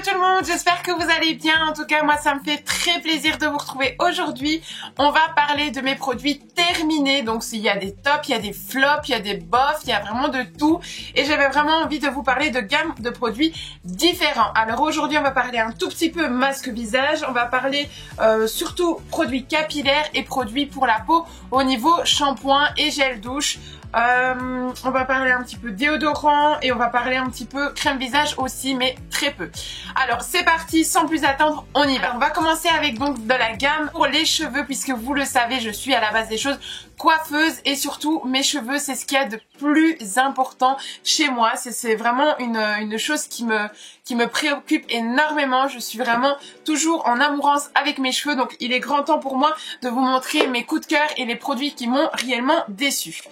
tout le monde, j'espère que vous allez bien. En tout cas, moi ça me fait très plaisir de vous retrouver aujourd'hui. On va parler de mes produits terminés. Donc il y a des tops, il y a des flops, il y a des bofs, il y a vraiment de tout. Et j'avais vraiment envie de vous parler de gamme de produits différents. Alors aujourd'hui on va parler un tout petit peu masque visage. On va parler surtout produits capillaires et produits pour la peau au niveau shampoing et gel douche. On va parler un petit peu déodorant et on va parler un petit peu crème visage aussi, mais très peu. Alors c'est parti, sans plus attendre, on y va. On va commencer avec donc de la gamme pour les cheveux, puisque vous le savez, je suis à la base des choses coiffeuse et surtout mes cheveux, c'est ce qu'il y a de plus important chez moi. C'est vraiment une chose qui me préoccupe énormément. Je suis vraiment toujours en amourance avec mes cheveux, donc il est grand temps pour moi de vous montrer mes coups de cœur et les produits qui m'ont réellement déçu.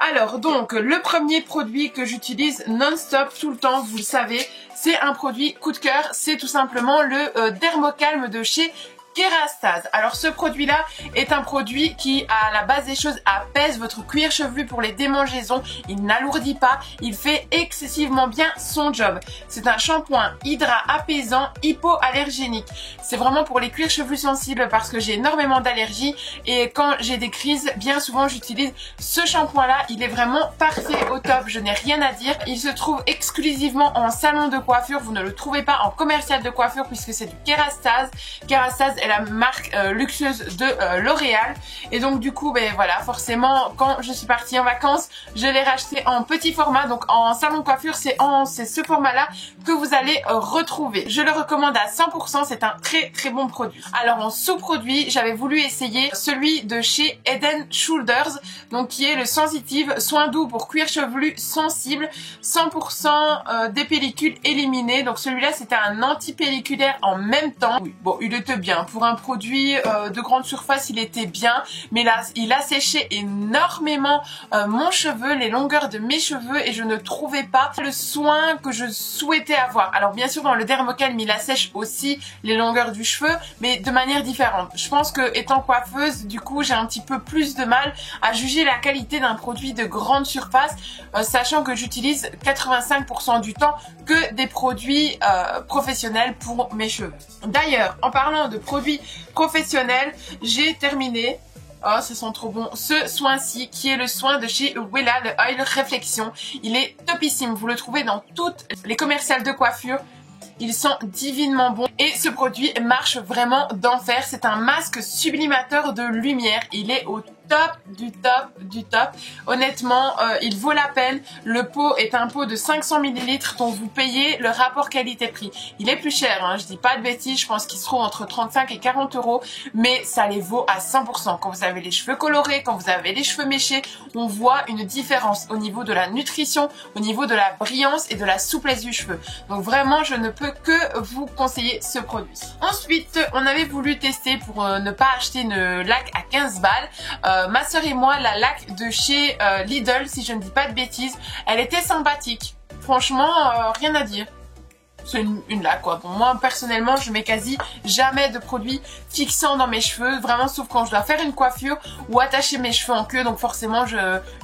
Alors donc le premier produit que j'utilise non-stop tout le temps, vous le savez, c'est un produit coup de cœur, c'est tout simplement le Dermocalm de chez Kérastase. Alors ce produit là est un produit qui à la base des choses apaise votre cuir chevelu pour les démangeaisons, il n'alourdit pas, il fait excessivement bien son job. C'est un shampoing hydra apaisant hypoallergénique. C'est vraiment pour les cuirs chevelus sensibles parce que j'ai énormément d'allergies et quand j'ai des crises, bien souvent j'utilise ce shampoing là, il est vraiment parfait au top, je n'ai rien à dire. Il se trouve exclusivement en salon de coiffure, vous ne le trouvez pas en commercial de coiffure puisque c'est du Kérastase. Kérastase est la marque luxueuse de L'Oréal et donc du coup ben voilà, forcément quand je suis partie en vacances je l'ai racheté en petit format, donc en salon de coiffure c'est ce format là que vous allez retrouver. Je le recommande à 100%, c'est un très bon produit. Alors en sous-produit j'avais voulu essayer celui de chez Head & Shoulders, donc qui est le sensitive soin doux pour cuir chevelu sensible, 100% des pellicules éliminées. Donc celui-là c'était un anti-pelliculaire en même temps. Oui, bon il était bien pour un produit de grande surface, il était bien, mais là il a séché énormément mon cheveu, les longueurs de mes cheveux, et je ne trouvais pas le soin que je souhaitais avoir. Alors bien sûr dans le Dermocalm il assèche aussi les longueurs du cheveu, mais de manière différente. Je pense que étant coiffeuse, du coup j'ai un petit peu plus de mal à juger la qualité d'un produit de grande surface, sachant que j'utilise 85% du temps que des produits professionnels pour mes cheveux. D'ailleurs en parlant de produits professionnels, j'ai terminé, oh ça sent trop bon, ce soin-ci qui est le soin de chez Wella, le Oil Réflexion. Il est topissime, vous le trouvez dans toutes les commerciales de coiffure. Il sent divinement bon et ce produit marche vraiment d'enfer. C'est un masque sublimateur de lumière. Il est au top du top du top. Honnêtement, il vaut la peine. Le pot est un pot de 500 ml dont vous payez le rapport qualité-prix. Il est plus cher, hein, je dis pas de bêtises, je pense qu'il se trouve entre 35 et 40 €, mais ça les vaut à 100%. Quand vous avez les cheveux colorés, quand vous avez les cheveux méchés, on voit une différence au niveau de la nutrition, au niveau de la brillance et de la souplesse du cheveu. Donc vraiment, je ne peux que vous conseiller ce produit. Ensuite, on avait voulu tester pour ne pas acheter une laque à 15 balles. Ma soeur et moi, la laque de chez Lidl, si je ne dis pas de bêtises, elle était sympathique. Franchement, rien à dire. C'est une laque quoi. Bon, moi personnellement je mets quasi jamais de produits fixants dans mes cheveux, vraiment sauf quand je dois faire une coiffure ou attacher mes cheveux en queue, donc forcément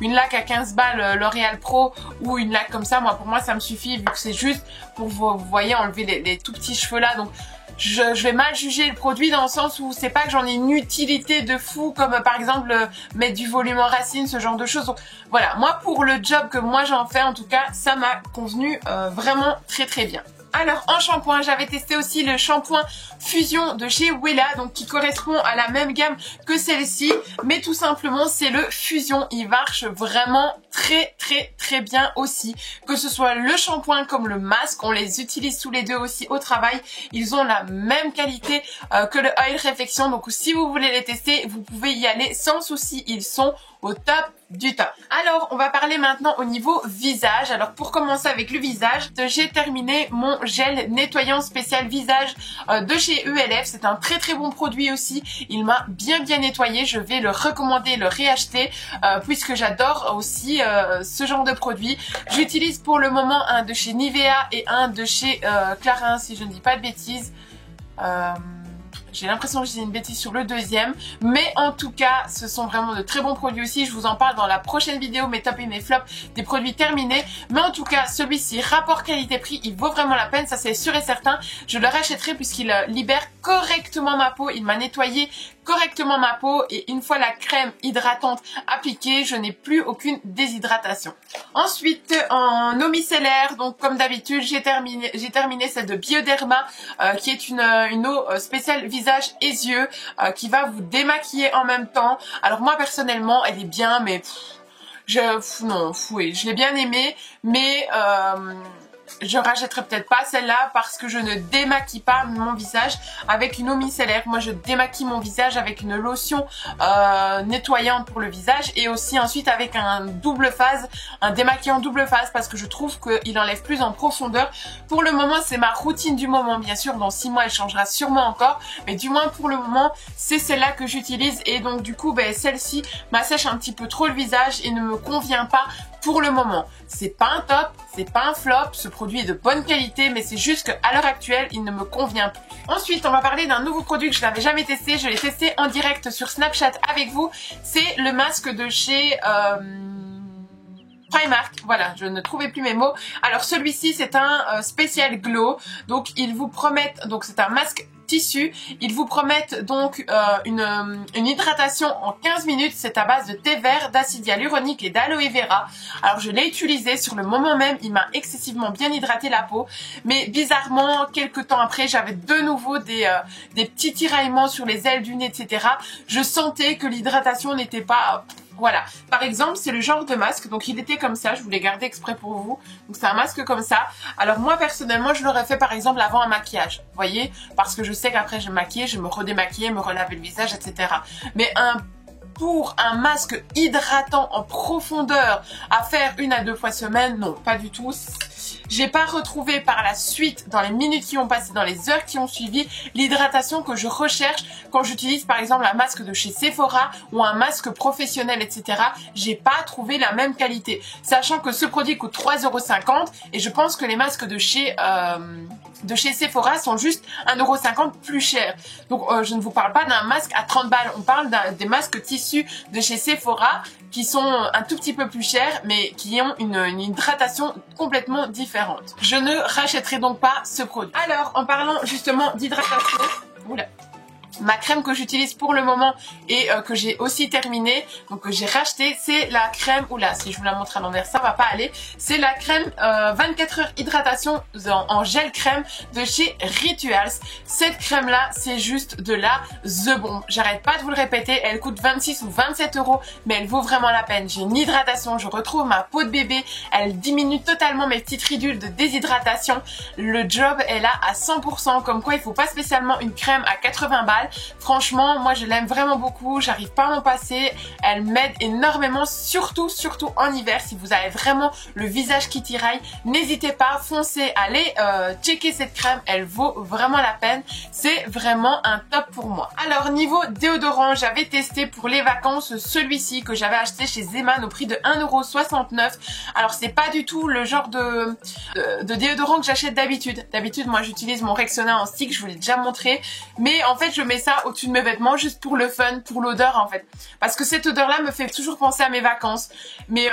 une laque à 15 balles L'Oréal Pro ou une laque comme ça, pour moi ça me suffit vu que c'est juste pour vous voyez enlever les tout petits cheveux là, donc je vais mal juger le produit dans le sens où c'est pas que j'en ai une utilité de fou comme par exemple mettre du volume en racine, ce genre de choses. Donc voilà, moi pour le job que moi j'en fais en tout cas, ça m'a convenu vraiment très bien. Alors en shampoing, j'avais testé aussi le shampoing Fusion de chez Wella, donc qui correspond à la même gamme que celle-ci, mais tout simplement c'est le Fusion. Il marche vraiment très bien aussi. Que ce soit le shampoing comme le masque, on les utilise tous les deux aussi au travail. Ils ont la même qualité que le Oil Réflexion, donc si vous voulez les tester, vous pouvez y aller sans souci. Ils sont au top du top. Alors on va parler maintenant au niveau visage. Alors pour commencer avec le visage, j'ai terminé mon gel nettoyant spécial visage de chez ELF. C'est un très bon produit aussi. Il m'a bien nettoyé. Je vais le recommander, le réacheter puisque j'adore aussi ce genre de produit. J'utilise pour le moment un de chez Nivea et un de chez Clarins si je ne dis pas de bêtises. J'ai l'impression que j'ai une bêtise sur le deuxième. Mais en tout cas, ce sont vraiment de très bons produits aussi. Je vous en parle dans la prochaine vidéo, mes tops et mes flops des produits terminés. Mais en tout cas, celui-ci, rapport qualité-prix, il vaut vraiment la peine. Ça, c'est sûr et certain. Je le rachèterai puisqu'il libère correctement ma peau. Il m'a nettoyé correctement ma peau et une fois la crème hydratante appliquée, je n'ai plus aucune déshydratation. Ensuite, en eau micellaire, donc comme d'habitude, j'ai terminé celle de Bioderma qui est une eau spéciale visage et yeux qui va vous démaquiller en même temps. Alors moi personnellement, elle est bien, mais je l'ai bien aimée, mais je rachèterai peut-être pas celle-là parce que je ne démaquille pas mon visage avec une eau micellaire. Moi, je démaquille mon visage avec une lotion nettoyante pour le visage et aussi ensuite avec un double phase, un démaquillant double phase parce que je trouve qu'il enlève plus en profondeur. Pour le moment, c'est ma routine du moment. Bien sûr, dans 6 mois, elle changera sûrement encore, mais du moins pour le moment, c'est celle-là que j'utilise et donc du coup, celle-ci m'assèche un petit peu trop le visage et ne me convient pas pour le moment. C'est pas un top, c'est pas un flop, ce produit est de bonne qualité, mais c'est juste qu'à l'heure actuelle, il ne me convient plus. Ensuite, on va parler d'un nouveau produit que je n'avais jamais testé, je l'ai testé en direct sur Snapchat avec vous, c'est le masque de chez Primark, voilà, je ne trouvais plus mes mots. Alors celui-ci, c'est un spécial glow, donc ils vous promettent, donc c'est un masque tissu, ils vous promettent donc une hydratation en 15 minutes, c'est à base de thé vert, d'acide hyaluronique et d'aloe vera. Alors je l'ai utilisé sur le moment même, il m'a excessivement bien hydraté la peau, mais bizarrement, quelques temps après, j'avais de nouveau des petits tiraillements sur les ailes du nez, etc. Je sentais que l'hydratation n'était pas... Voilà, par exemple, c'est le genre de masque, donc il était comme ça, je voulais garder exprès pour vous, donc c'est un masque comme ça. Alors moi personnellement, je l'aurais fait par exemple avant un maquillage, vous voyez, parce que je sais qu'après je me maquillais, je me redémaquillais, me relavais le visage, etc. Mais pour un masque hydratant en profondeur à faire 1 à 2 fois semaine, non, pas du tout. J'ai pas retrouvé par la suite, dans les minutes qui ont passé, dans les heures qui ont suivi, l'hydratation que je recherche quand j'utilise par exemple un masque de chez Sephora ou un masque professionnel, etc. J'ai pas trouvé la même qualité. Sachant que ce produit coûte 3,50 € et je pense que les masques de chez Sephora sont juste 1,50 € plus chers. Donc je ne vous parle pas d'un masque à 30 balles, on parle des masques tissus de chez Sephora qui sont un tout petit peu plus chers mais qui ont une hydratation complètement différente. Je ne rachèterai donc pas ce produit. Alors en parlant justement d'hydratation, oula, ma crème que j'utilise pour le moment et que j'ai aussi terminée, donc que j'ai racheté, c'est la crème, oula, si je vous la montre à l'envers, ça va pas aller, c'est la crème 24 heures hydratation en gel crème de chez Rituals. Cette crème là, c'est juste de la the bombe. J'arrête pas de vous le répéter, elle coûte 26 ou 27 €, mais elle vaut vraiment la peine. J'ai une hydratation, je retrouve ma peau de bébé, elle diminue totalement mes petites ridules de déshydratation. Le job est là à 100%, comme quoi il faut pas spécialement une crème à 80 balles. Franchement, moi je l'aime vraiment beaucoup, j'arrive pas à m'en passer, elle m'aide énormément, surtout en hiver. Si vous avez vraiment le visage qui tiraille, n'hésitez pas, foncez, allez checker cette crème, elle vaut vraiment la peine, c'est vraiment un top pour moi. Alors niveau déodorant, j'avais testé pour les vacances celui-ci que j'avais acheté chez Zeman au prix de 1,69 €. Alors c'est pas du tout le genre de déodorant que j'achète d'habitude. D'habitude moi j'utilise mon Rexona en stick, je vous l'ai déjà montré, mais en fait je mets ça au-dessus de mes vêtements juste pour le fun, pour l'odeur en fait, parce que cette odeur là me fait toujours penser à mes vacances, mais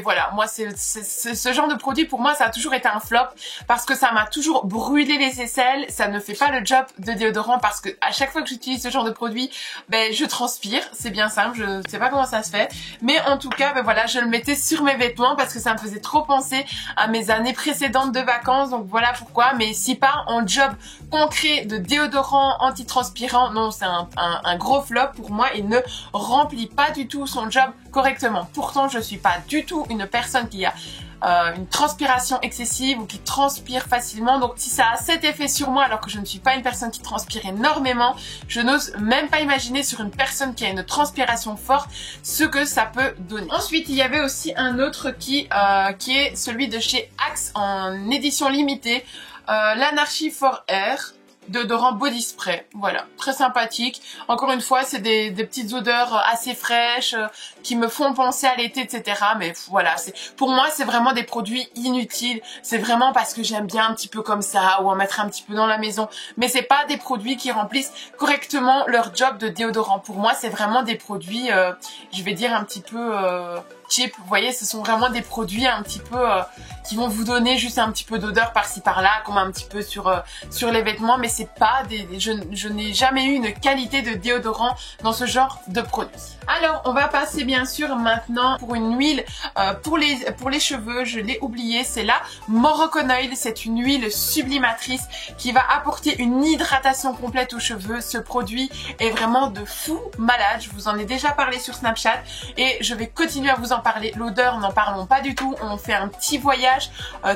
voilà, moi c'est ce genre de produit, pour moi ça a toujours été un flop parce que ça m'a toujours brûlé les aisselles, ça ne fait pas le job de déodorant parce que à chaque fois que j'utilise ce genre de produit, je transpire, c'est bien simple, je sais pas comment ça se fait, mais en tout cas voilà, je le mettais sur mes vêtements parce que ça me faisait trop penser à mes années précédentes de vacances, donc voilà pourquoi. Mais si pas en job concret de déodorant antitranspirant, non, c'est un gros flop pour moi, il ne remplit pas du tout son job correctement. Pourtant je suis pas du tout une personne qui a une transpiration excessive ou qui transpire facilement, donc si ça a cet effet sur moi alors que je ne suis pas une personne qui transpire énormément, je n'ose même pas imaginer sur une personne qui a une transpiration forte ce que ça peut donner. Ensuite il y avait aussi un autre qui est celui de chez Axe en édition limitée, l'Anarchy for Air. déodorant body spray. Voilà, très sympathique. Encore une fois, c'est des petites odeurs assez fraîches qui me font penser à l'été, etc. Mais voilà, pour moi, c'est vraiment des produits inutiles. C'est vraiment parce que j'aime bien un petit peu comme ça ou en mettre un petit peu dans la maison. Mais c'est pas des produits qui remplissent correctement leur job de déodorant. Pour moi, c'est vraiment des produits, je vais dire un petit peu cheap. Vous voyez, ce sont vraiment des produits un petit peu qui vont vous donner juste un petit peu d'odeur par-ci par-là, comme un petit peu sur les vêtements, mais c'est pas je n'ai jamais eu une qualité de déodorant dans ce genre de produit. Alors, on va passer bien sûr maintenant pour une huile pour les cheveux. Je l'ai oublié, c'est la Moroccan Oil. C'est une huile sublimatrice qui va apporter une hydratation complète aux cheveux. Ce produit est vraiment de fou malade. Je vous en ai déjà parlé sur Snapchat et je vais continuer à vous en parler. L'odeur, n'en parlons pas du tout. On fait un petit voyage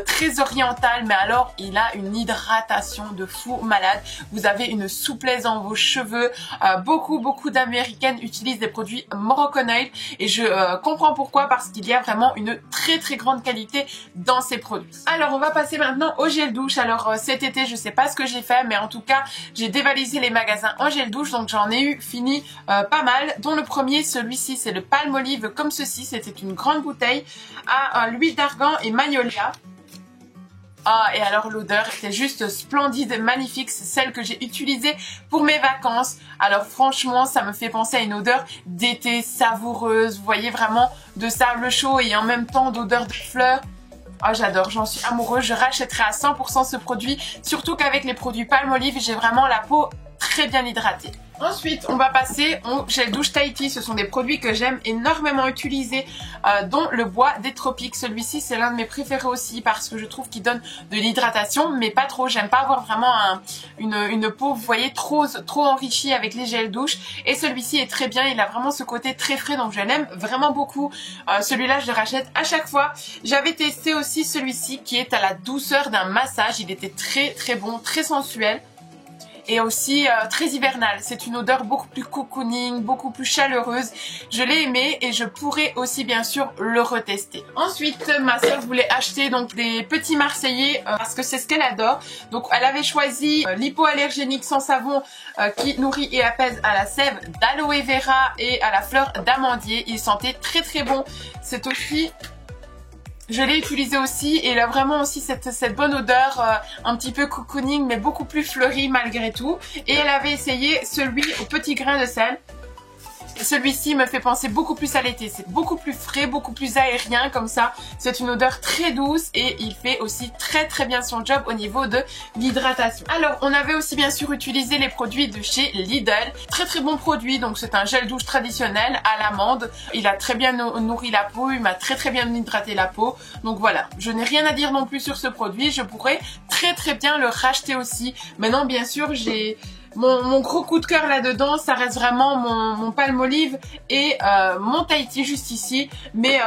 très oriental, mais alors il a une hydratation de fou malade. Vous avez une souplesse dans vos cheveux. Beaucoup d'Américaines utilisent des produits Moroccan Oil et je comprends pourquoi, parce qu'il y a vraiment une très grande qualité dans ces produits. Alors on va passer maintenant au gel douche. Alors cet été, je sais pas ce que j'ai fait, mais en tout cas j'ai dévalisé les magasins en gel douche, donc j'en ai eu fini pas mal, dont le premier, celui-ci, c'est le Palmolive comme ceci. C'était une grande bouteille à l'huile d'argan et magnolia. Ah, et alors l'odeur était juste splendide, magnifique. C'est celle que j'ai utilisée pour mes vacances. Alors franchement, ça me fait penser à une odeur d'été savoureuse. Vous voyez, vraiment de sable chaud et en même temps d'odeur de fleurs. Oh, j'adore, j'en suis amoureuse. Je rachèterai à 100% ce produit. Surtout qu'avec les produits Palmolive, j'ai vraiment la peau très bien hydratée. Ensuite, on va passer au gel douche Tahiti. Ce sont des produits que j'aime énormément utiliser, dont le bois des tropiques. Celui-ci, c'est l'un de mes préférés aussi parce que je trouve qu'il donne de l'hydratation, mais pas trop. J'aime pas avoir vraiment une peau, vous voyez, trop enrichie avec les gels douche. Et celui-ci est très bien. Il a vraiment ce côté très frais, donc je l'aime vraiment beaucoup. Celui-là, je le rachète à chaque fois. J'avais testé aussi celui-ci qui est à la douceur d'un massage. Il était très bon, très sensuel. Et aussi très hivernal. C'est une odeur beaucoup plus cocooning, beaucoup plus chaleureuse. Je l'ai aimé et je pourrais aussi bien sûr le retester. Ensuite, ma soeur voulait acheter donc des petits Marseillais parce que c'est ce qu'elle adore. Donc elle avait choisi l'hypoallergénique sans savon qui nourrit et apaise à la sève d'aloe vera et à la fleur d'amandier. Il sentait très bon. C'est aussi... Je l'ai utilisé aussi et il a vraiment aussi cette bonne odeur un petit peu cocooning mais beaucoup plus fleurie malgré tout. Et elle avait essayé celui au petit grain de sel. Celui-ci me fait penser beaucoup plus à l'été. C'est beaucoup plus frais, beaucoup plus aérien comme ça. C'est une odeur très douce et il fait aussi très bien son job au niveau de l'hydratation. Alors, on avait aussi bien sûr utilisé les produits de chez Lidl. Très bon produit. Donc, c'est un gel douche traditionnel à l'amande. Il a très bien nourri la peau. Il m'a très bien hydraté la peau. Donc voilà, je n'ai rien à dire non plus sur ce produit. Je pourrais très bien le racheter aussi. Maintenant, bien sûr, j'ai... Mon gros coup de cœur là-dedans, ça reste vraiment mon Palmolive et mon Tahiti juste ici. Mais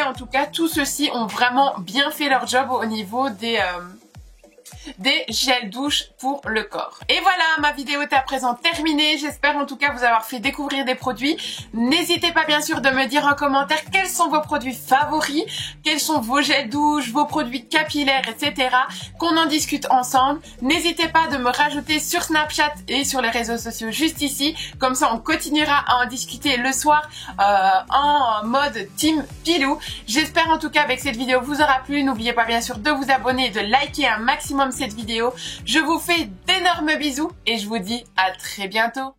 en tout cas, tous ceux-ci ont vraiment bien fait leur job au niveau des gels douche pour le corps. Et voilà, ma vidéo est à présent terminée. J'espère en tout cas vous avoir fait découvrir des produits. N'hésitez pas bien sûr de me dire en commentaire quels sont vos produits favoris, quels sont vos gels douche, vos produits capillaires, etc. Qu'on en discute ensemble. N'hésitez pas de me rajouter sur Snapchat et sur les réseaux sociaux juste ici. Comme ça, on continuera à en discuter le soir en mode Team Pilou. J'espère en tout cas avec cette vidéo vous aura plu. N'oubliez pas bien sûr de vous abonner et de liker un maximum cette vidéo. Je vous fais d'énormes bisous et je vous dis à très bientôt.